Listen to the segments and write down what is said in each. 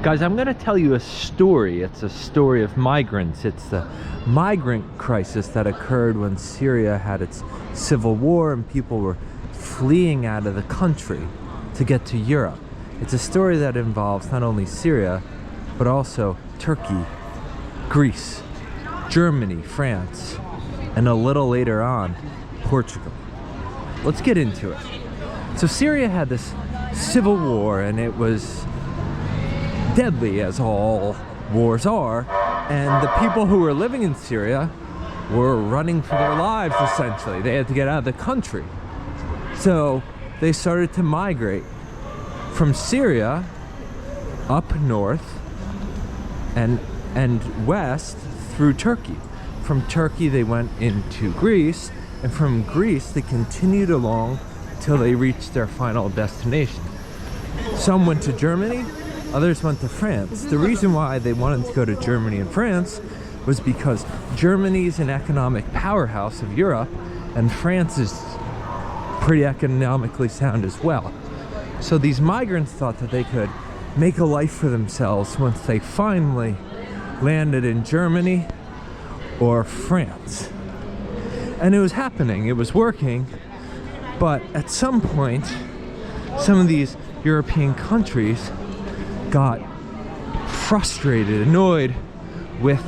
Guys, I'm gonna tell you a story. It's a story of migrants. It's the migrant crisis that occurred when Syria had its civil war and people were fleeing out of the country to get to Europe. It's a story that involves not only Syria, but also Turkey, Greece, Germany, France, and a little later on, Portugal. Let's get into it. So Syria had this civil war, and it was deadly, as all wars are, and the people who were living in Syria were running for their lives, essentially. They had to get out of the country. So they started to migrate from Syria up north and west through Turkey. From Turkey they went into Greece, and from Greece they continued along till they reached their final destination. Some went to Germany, others went to France. The reason why they wanted to go to Germany and France was because Germany is an economic powerhouse of Europe, and France is pretty economically sound as well. So these migrants thought that they could make a life for themselves once they finally landed in Germany or France. And it was happening, it was working, but at some point, some of these European countries got frustrated, annoyed with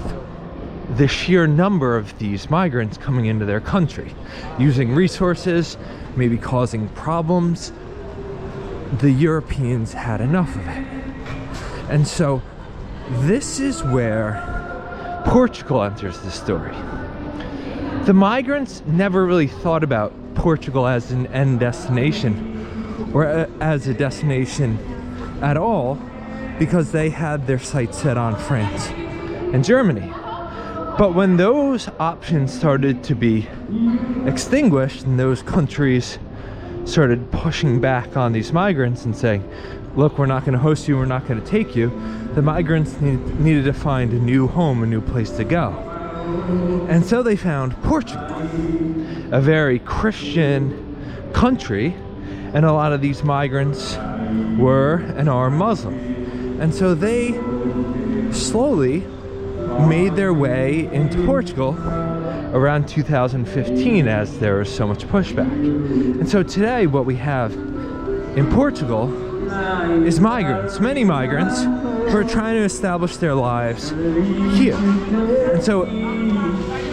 the sheer number of these migrants coming into their country, using resources, maybe causing problems. The Europeans had enough of it. And so this is where Portugal enters the story. The migrants never really thought about Portugal as an end destination or as a destination at all, because they had their sights set on France and Germany. But when those options started to be extinguished and those countries started pushing back on these migrants and saying, look, we're not going to host you, we're not going to take you, the migrants needed to find a new home, a new place to go. And so they found Portugal, a very Christian country, and a lot of these migrants were and are Muslim. And so they slowly made their way into Portugal around 2015, as there was so much pushback. And so today what we have in Portugal is migrants, many migrants, who are trying to establish their lives here. And so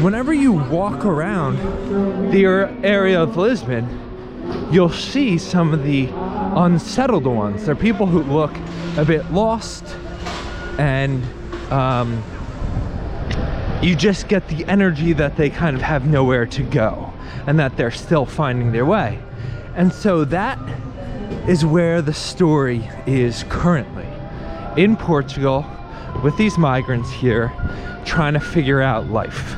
whenever you walk around the area of Lisbon, you'll see some of the unsettled ones. They're people who look a bit lost, and you just get the energy that they kind of have nowhere to go and that they're still finding their way. And so that is where the story is currently, in Portugal, with these migrants here trying to figure out life.